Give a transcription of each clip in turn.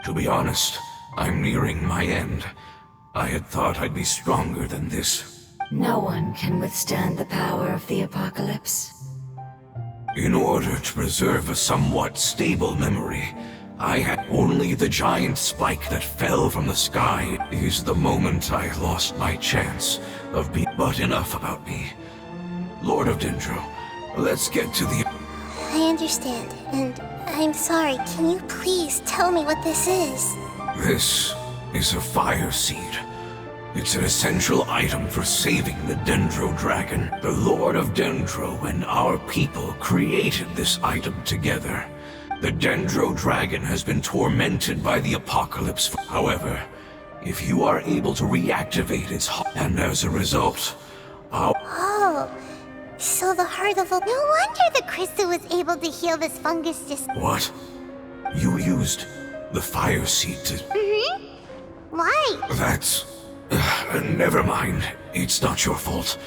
To be honest, I'm nearing my end. I had thought I'd be stronger than this. No one can withstand the power of the apocalypse. In order to preserve a somewhat stable memory, I had only the giant spike that fell from the sky is the moment I lost my chance of being. But enough about me. Lord of Dendro, let's get to the... I understand, and I'm sorry. Can you please tell me what this is? This is a fire seed. It's an essential item for saving the Dendro Dragon. The Lord of Dendro and our people created this item together. The Dendro Dragon has been tormented by the apocalypse. However, if you are able to reactivate its heart, and as a result, Oh, so the heart of a... No wonder the crystal was able to heal this fungus just... What? You used the fire seed to... Why? That's... never mind. It's not your fault.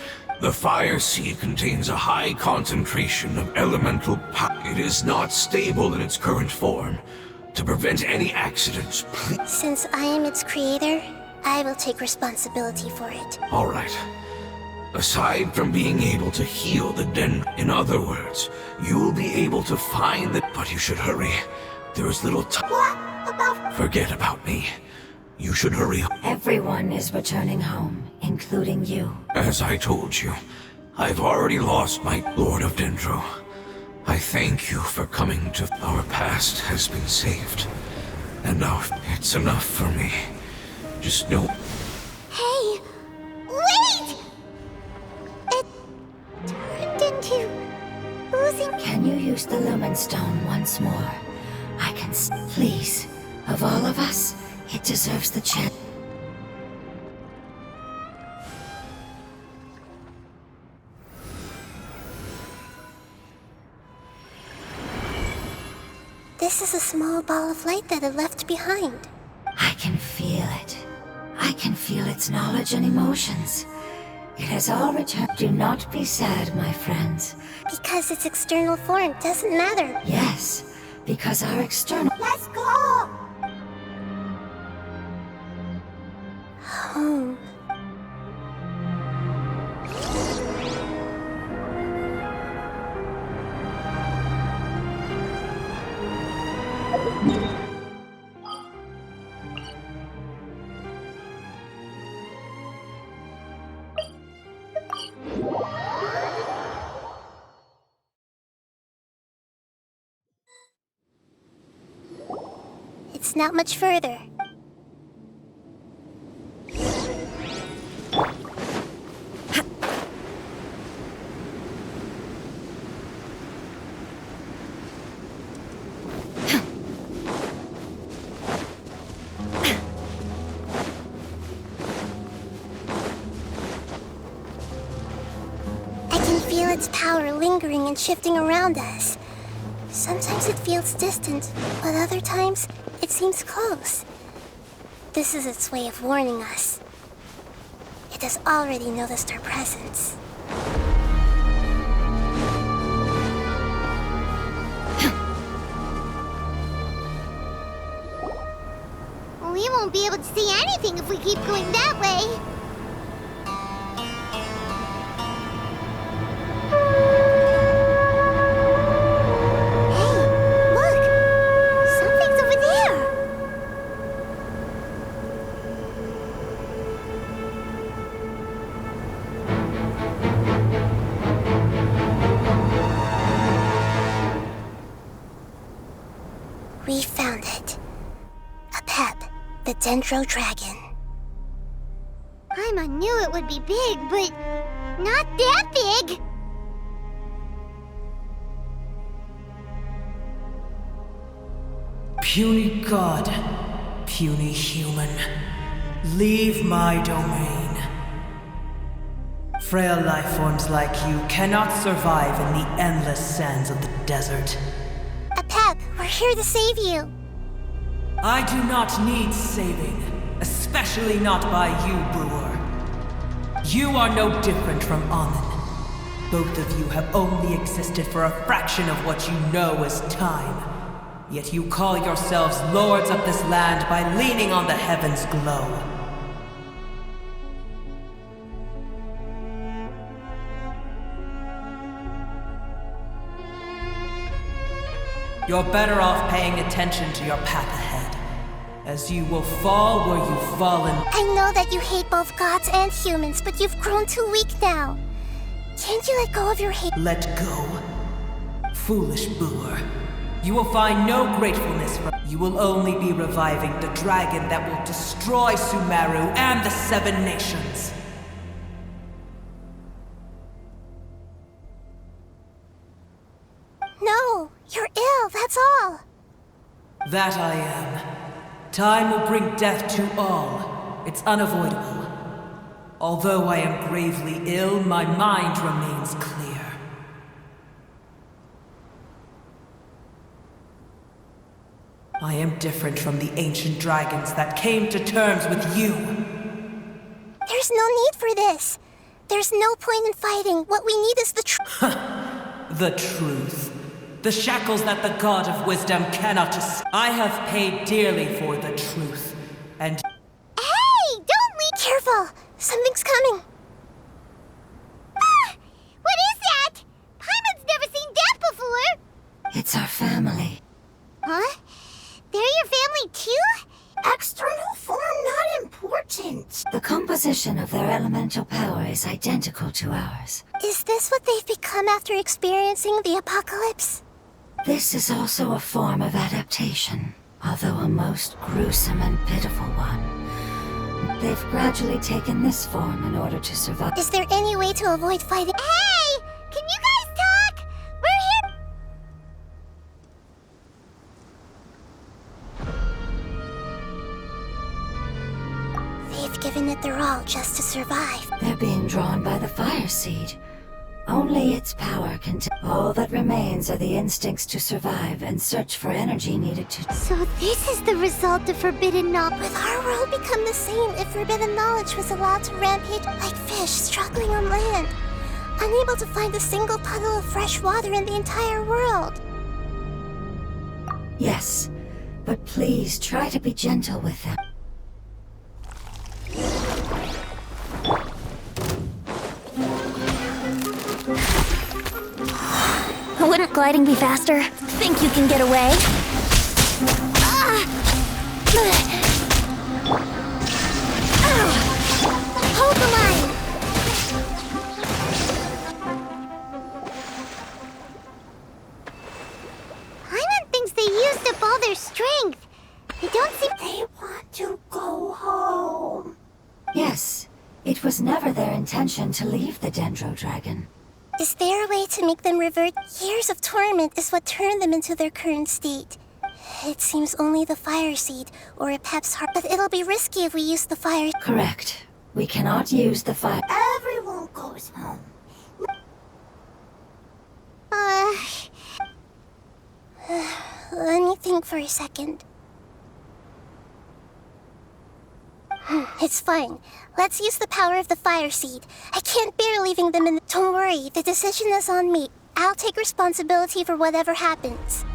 The fire seed contains a high concentration of elemental power. It is not stable in its current form. To prevent any accidents, please... Since I am its creator, I will take responsibility for it. All right. Aside from being able to heal the in other words, you will be able to find the... But you should hurry. There is little time. What about... Forget about me. You should hurry. Everyone is returning home, including you. As I told you, I've already lost my Lord of Dendro. I thank you for coming to... Our past has been saved. And now it's enough for me. Just know... Hey! Wait! It turned into... oozing... Can you use the Lumen Stone once more? I can please. Of all of us, it deserves the chance. This is a small ball of light that it left behind. I can feel it. I can feel its knowledge and emotions. It has all returned. Do not be sad, my friends. Because its external form doesn't matter. Yes, because our external... Let's go! Home. It's not much further. I can feel its power lingering and shifting around us. Sometimes it feels distant, but other times it seems close. This is its way of warning us. It has already noticed our presence. We won't be able to see anything if we keep going that way. We found it. A pep, the Dendro Dragon. I knew it would be big, but not that big! Puny god, puny human, leave my domain. Frail life forms like you cannot survive in the endless sands of the desert. A pep, we're here to save you. I do not need saving, especially not by you, Brewer. You are no different from Amun. Both of you have only existed for a fraction of what you know as time. Yet you call yourselves lords of this land by leaning on the heavens' glow. You're better off paying attention to your path ahead, as you will fall where you've fallen. I know that you hate both gods and humans, but you've grown too weak now. Can't you let go of your hate? Let go. Foolish boor. You will find no gratefulness from. You will only be reviving the dragon that will destroy Sumeru and the Seven Nations. No, you're ill, that's all. That I am. Time will bring death to all. It's unavoidable. Although I am gravely ill, my mind remains clear. I am different from the ancient dragons that came to terms with you. There's no need for this. There's no point in fighting. What we need is the truth. The truth. The shackles that the God of Wisdom cannot I have paid dearly for the truth, and... Hey! Don't leave! Careful! Something's coming. Ah! What is that? Paimon's never seen that before! It's our family. Huh? They're your family too? External form not important. The composition of their elemental power is identical to ours. Is this what they've become after experiencing the apocalypse? This is also a form of adaptation, although a most gruesome and pitiful one. They've gradually taken this form in order to survive. Is there any way to avoid fighting? Hey! Can you guys talk? We're here! They've given it their all just to survive. They're being drawn by the fire seed. Only its power can all that remains are the instincts to survive and search for energy needed to... So this is the result of forbidden knowledge. Would our world become the same if forbidden knowledge was allowed to rampage like fish struggling on land, unable to find a single puddle of fresh water in the entire world? Yes, but please try to be gentle with them. Wouldn't gliding be faster? Think you can get away? Hold the line! Paimon thinks they used up all their strength. They don't seem... They want to go home. Yes, it was never their intention to leave the Dendro Dragon. Is there a way to make them revert? Years of torment is what turned them into their current state. It seems only the fire seed, or a Pep's heart, but it'll be risky if we use the fire... Correct. We cannot use the fire... Everyone goes home. Let me think for a second. It's fine. Let's use the power of the fire seed. I can't bear leaving them in... Don't worry, the decision is on me. I'll take responsibility for whatever happens.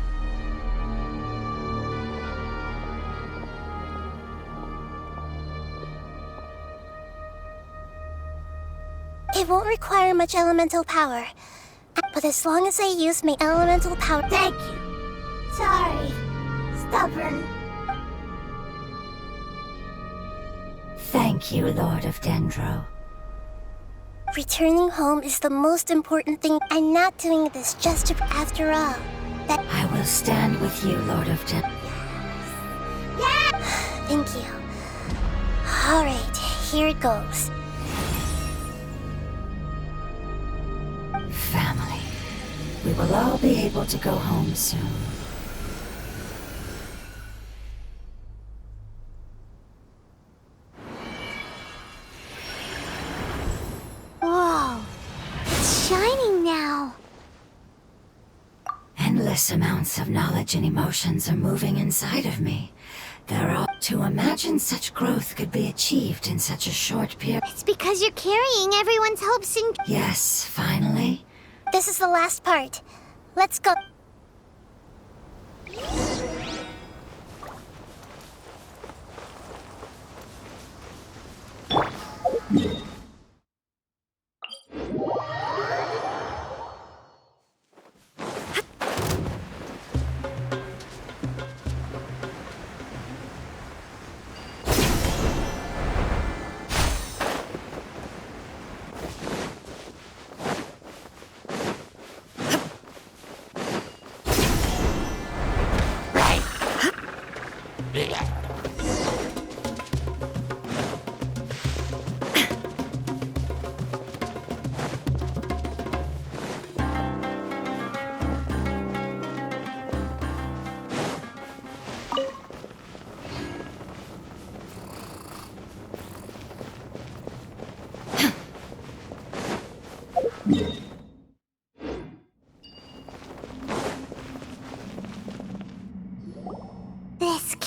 It won't require much elemental power. But as long as I use my elemental power... Thank you. Sorry. Stubborn. Thank you, Lord of Dendro. Returning home is the most important thing. I'm not doing this just to... After all, that... I will stand with you, Lord of Dendro. Yeah! Thank you. Alright, here it goes. Family. We will all be able to go home soon. Whoa! It's shining now! Endless amounts of knowledge and emotions are moving inside of me. They're all... To imagine such growth could be achieved in such a short period... It's because you're carrying everyone's hopes and... Yes, finally. This is the last part. Let's go.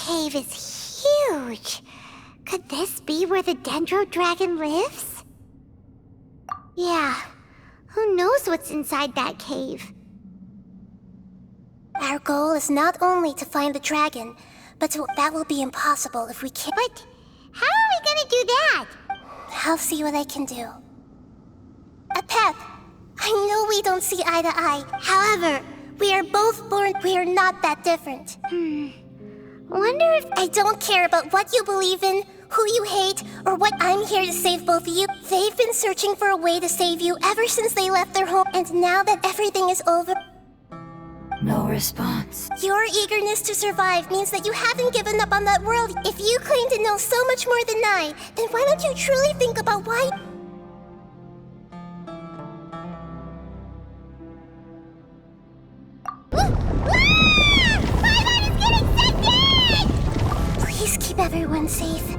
cave is huge. Could this be where the Dendro Dragon lives? Yeah. Who knows what's inside that cave? Our goal is not only to find the dragon, but that will be impossible if we can't. But how are we gonna do that? I'll see what I can do. Pep, I know we don't see eye to eye. However, we are both born. We are not that different. Wonder if I don't care about what you believe in, who you hate, or what I'm here to save both of you. They've been searching for a way to save you ever since they left their home, and now that everything is over. No response. Your eagerness to survive means that you haven't given up on that world. If you claim to know so much more than I, then why don't you truly think about why? Paimon is getting scented! Please keep everyone safe.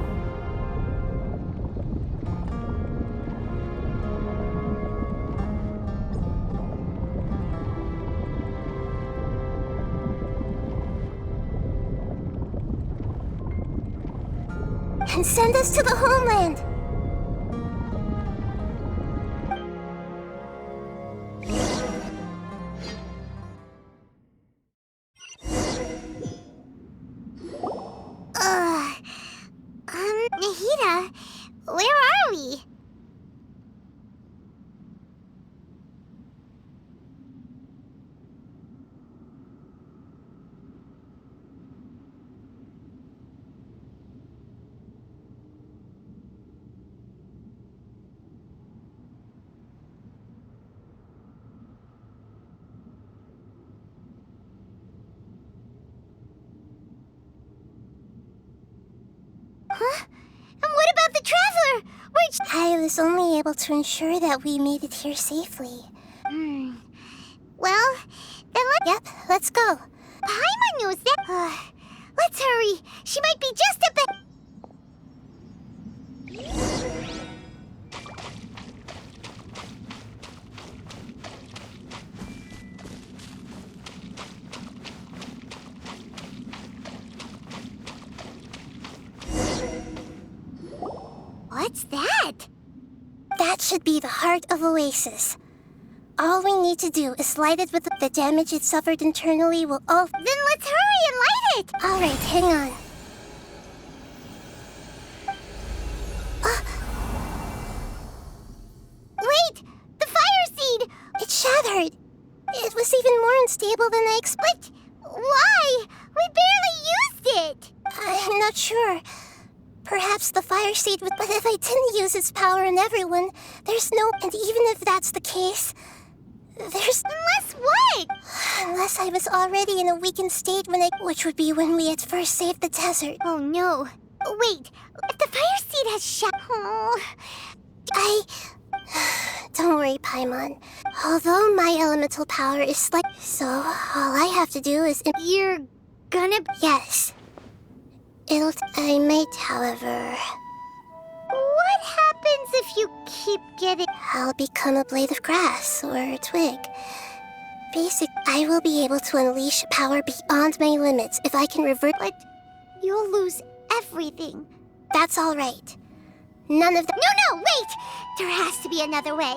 And send us to the homeland! Nahida, where are we? Huh? And what about the Traveler? I was only able to ensure that we made it here safely. Well, then Yep, let's go. Paimon knows that. Let's hurry. She might be just a bit... What's that? That should be the heart of Oasis. All we need to do is light it with the damage it suffered internally will all... Then let's hurry and light it! Alright, hang on. Wait! The fire seed! It shattered! It was even more unstable than I expected. Why? We barely used it! I'm not sure. Perhaps the fire seed would... But if I didn't use its power on everyone, there's no... And even if that's the case... There's... Unless what? Unless I was already in a weakened state when which would be when we had first saved the desert. Oh no. Wait, if the fire seed has Don't worry, Paimon. Although my elemental power is slight... So, all I have to do is... You're gonna... Yes. I might, however... What happens if you keep getting... I'll become a blade of grass or a twig. I will be able to unleash power beyond my limits if I can revert... But you'll lose everything. That's all right. None of the... No, wait! There has to be another way.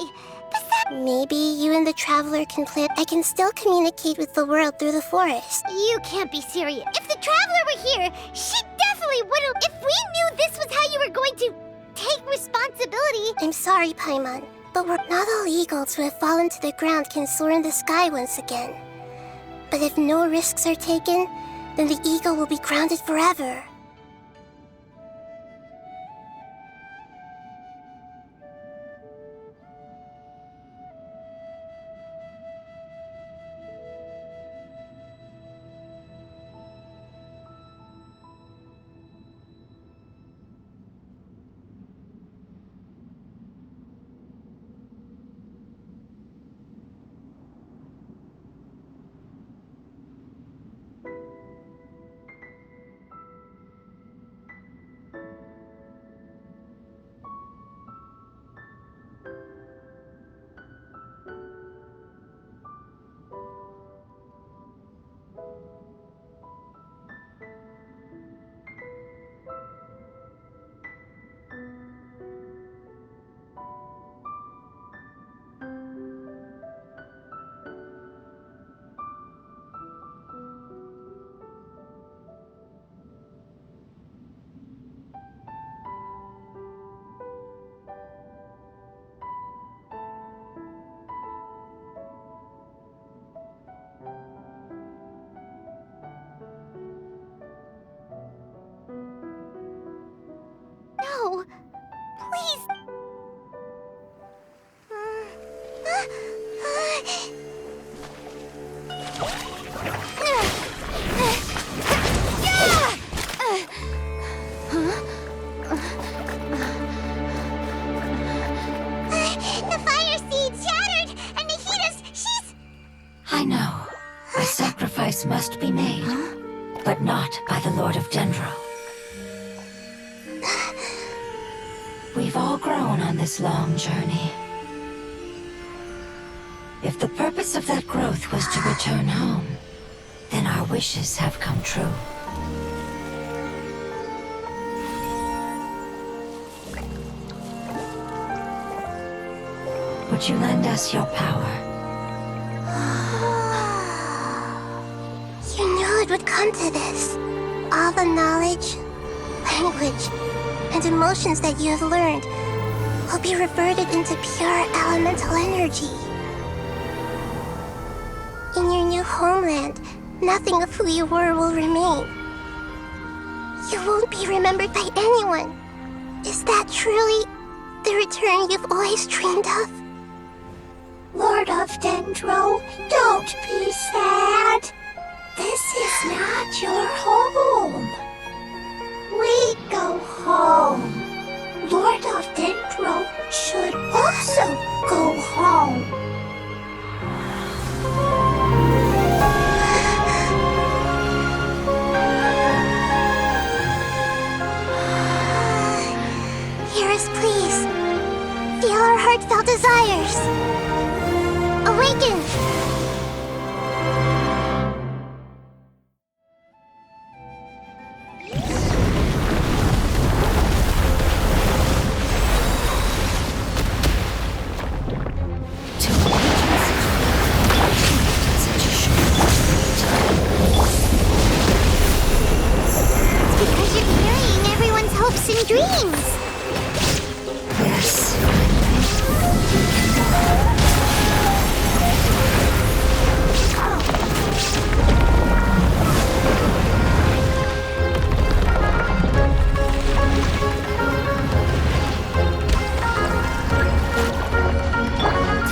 Maybe you and the Traveler can plan... I can still communicate with the world through the forest. You can't be serious. If the Traveler were here, she definitely would've... If we knew this was how you were going to take responsibility... I'm sorry, Paimon, but we're not all eagles who have fallen to the ground can soar in the sky once again. But if no risks are taken, then the eagle will be grounded forever. but not by the Lord of Dendro. We've all grown on this long journey. If the purpose of that growth was to return home, then our wishes have come true. Would you lend us your power? You knew it would come to this. All the knowledge, language, and emotions that you have learned will be reverted into pure elemental energy. In your new homeland, nothing of who you were will remain. You won't be remembered by anyone. Is that truly the return you've always dreamed of? Lord of Dendro, don't be sad. This is not your home. We go home. Lord of Dendro should also go home. Hear us, please. Feel our heartfelt desires. Awaken! Because you're carrying everyone's hopes and dreams. Yes.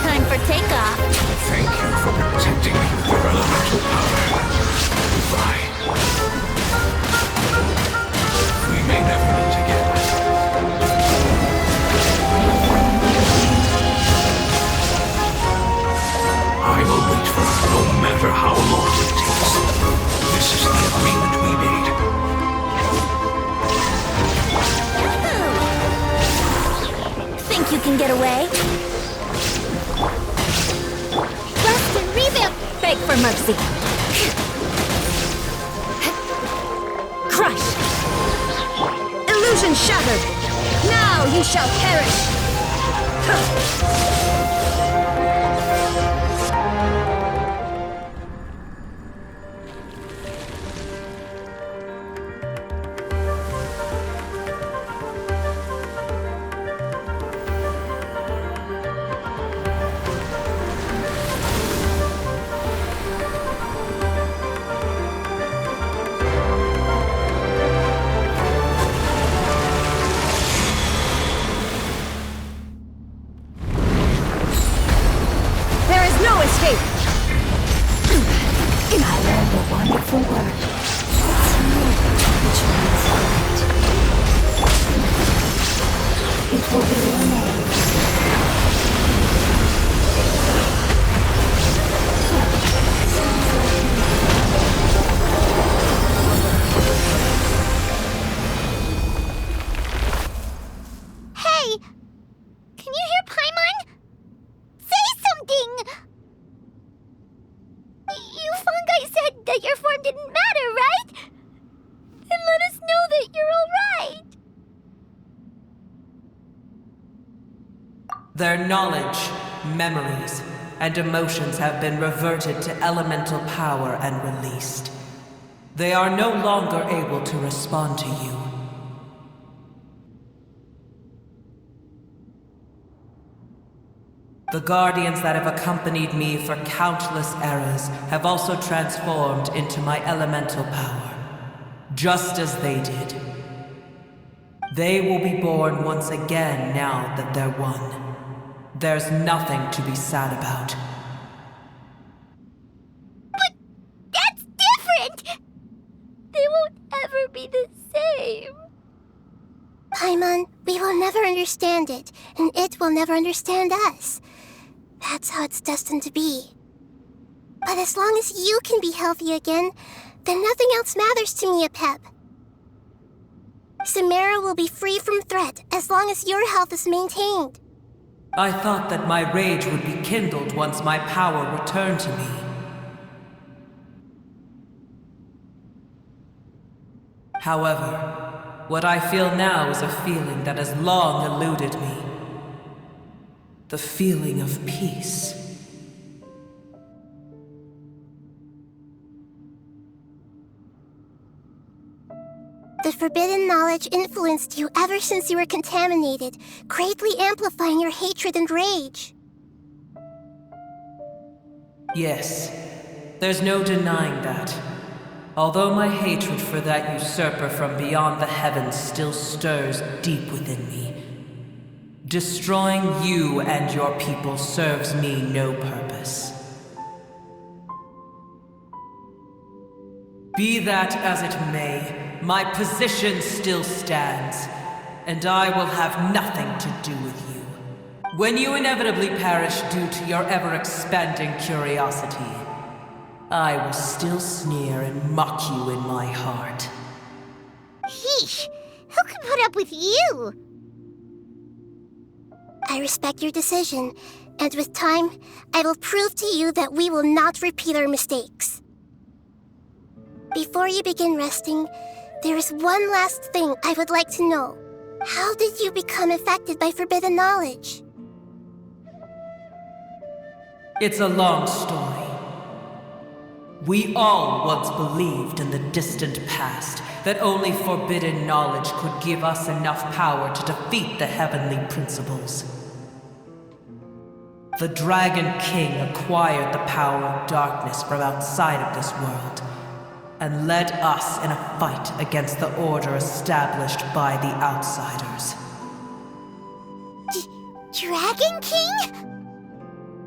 Time for takeoff. Thank you for protecting me with your elemental power. Goodbye. We may never meet again. I will wait for her no matter how long it takes. This is the agreement we made. Think you can get away? Rest and revamp! Beg for mercy. Crush! Illusion shattered! Now you shall perish! I learned a wonderful word. Which means light. It will be your name. Hey! Can you hear Paimon? Say something! You fungi said that your form didn't matter, right? Then let us know that you're alright! Their knowledge, memories, and emotions have been reverted to elemental power and released. They are no longer able to respond to you. The guardians that have accompanied me for countless eras have also transformed into my elemental power, just as they did. They will be born once again now that they're one. There's nothing to be sad about. But that's different! They won't ever be the same. Paimon, we will never understand it, and it will never understand us. That's how it's destined to be. But as long as you can be healthy again, then nothing else matters to me, Apep. Samara will be free from threat as long as your health is maintained. I thought that my rage would be kindled once my power returned to me. However, what I feel now is a feeling that has long eluded me. The feeling of peace. The forbidden knowledge influenced you ever since you were contaminated, greatly amplifying your hatred and rage. Yes, there's no denying that. Although my hatred for that usurper from beyond the heavens still stirs deep within me, destroying you and your people serves me no purpose. Be that as it may, my position still stands, and I will have nothing to do with you. When you inevitably perish due to your ever-expanding curiosity, I will still sneer and mock you in my heart. Heesh! Who can put up with you? I respect your decision, and with time, I will prove to you that we will not repeat our mistakes. Before you begin resting, there is one last thing I would like to know. How did you become affected by forbidden knowledge? It's a long story. We all once believed in the distant past that only forbidden knowledge could give us enough power to defeat the heavenly principles. The Dragon King acquired the power of darkness from outside of this world and led us in a fight against the order established by the outsiders. Dragon King?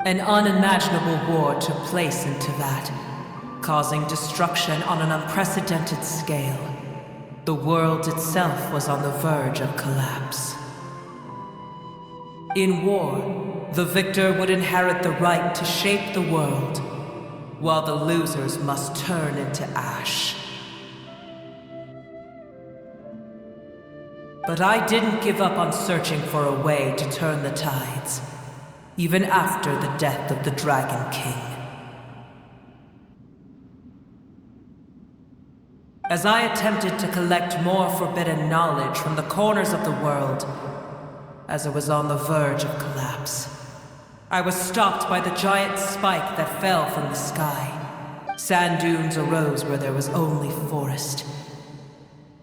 An unimaginable war took place into that, causing destruction on an unprecedented scale. The world itself was on the verge of collapse. In war, the victor would inherit the right to shape the world, while the losers must turn into ash. But I didn't give up on searching for a way to turn the tides, even after the death of the Dragon King. As I attempted to collect more forbidden knowledge from the corners of the world, as it was on the verge of collapse, I was stopped by the giant spike that fell from the sky. Sand dunes arose where there was only forest.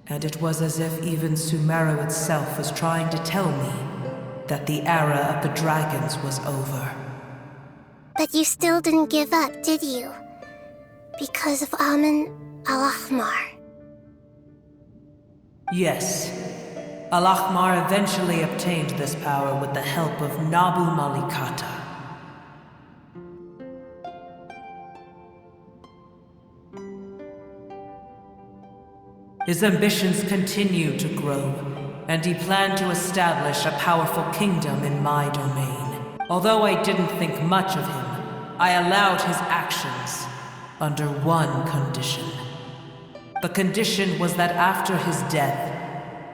And it was as if even Sumeru itself was trying to tell me that the era of the dragons was over. But you still didn't give up, did you? Because of Amun Al-Ahmar. Yes. Al-Ahmar eventually obtained this power with the help of Nabu Malikata. His ambitions continued to grow, and he planned to establish a powerful kingdom in my domain. Although I didn't think much of him, I allowed his actions under one condition. The condition was that after his death,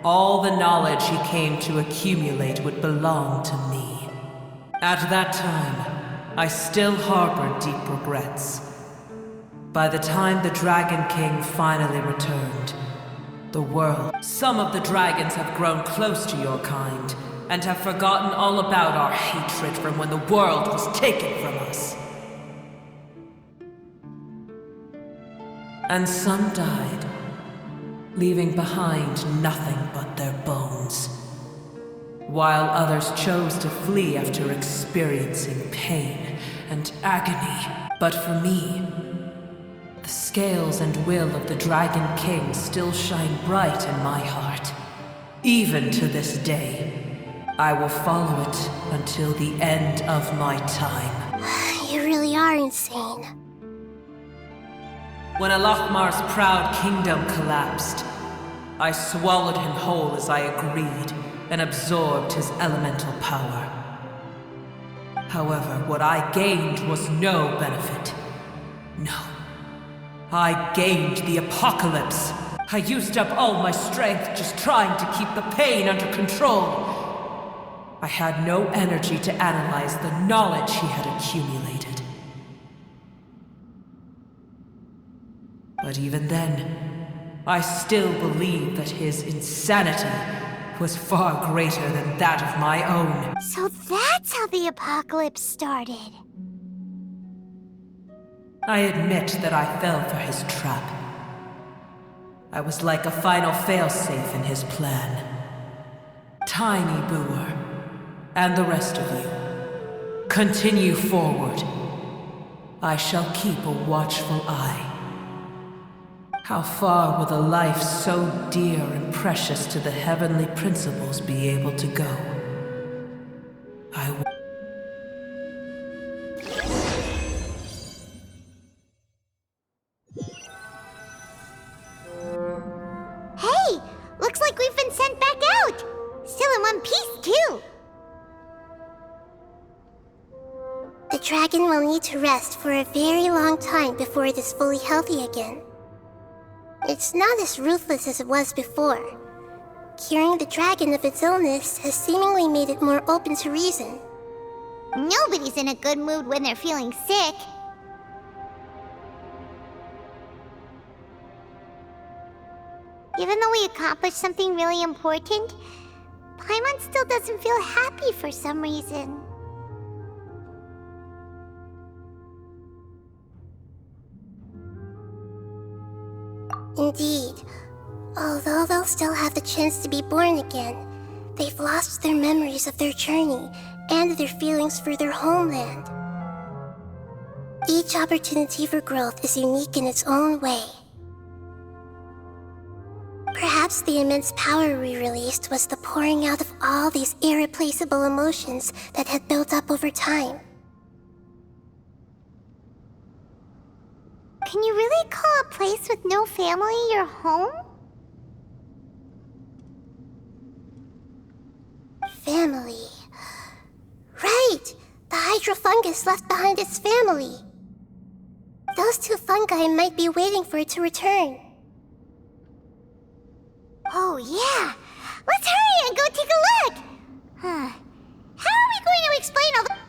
all the knowledge he came to accumulate would belong to me. At that time, I still harbored deep regrets. By the time the Dragon King finally returned, the world. Some of the dragons have grown close to your kind, and have forgotten all about our hatred from when the world was taken from us. And some died, leaving behind nothing but their bones, while others chose to flee after experiencing pain and agony. But for me, the scales and will of the Dragon King still shine bright in my heart. Even to this day, I will follow it until the end of my time. You really are insane. When Al-Ahmar's proud kingdom collapsed, I swallowed him whole as I agreed and absorbed his elemental power. However, what I gained was no benefit. No. I gained the apocalypse. I used up all my strength just trying to keep the pain under control. I had no energy to analyze the knowledge he had accumulated. But even then, I still believe that his insanity was far greater than that of my own. So that's how the apocalypse started. I admit that I fell for his trap. I was like a final failsafe in his plan. Tiny Booer, and the rest of you, continue forward. I shall keep a watchful eye. How far will a life so dear and precious to the heavenly principles be able to go? Hey! Looks like we've been sent back out! Still in one piece, too! The dragon will need to rest for a very long time before it is fully healthy again. It's not as ruthless as it was before. Curing the dragon of its illness has seemingly made it more open to reason. Nobody's in a good mood when they're feeling sick. Even though we accomplished something really important, Paimon still doesn't feel happy for some reason. Indeed. Although they'll still have the chance to be born again, they've lost their memories of their journey and their feelings for their homeland. Each opportunity for growth is unique in its own way. Perhaps the immense power we released was the pouring out of all these irreplaceable emotions that had built up over time. Can you really call a place with no family your home? Family. Right! The hydrofungus left behind its family. Those two fungi might be waiting for it to return. Oh yeah! Let's hurry and go take a look! Huh. How are we going to explain all the...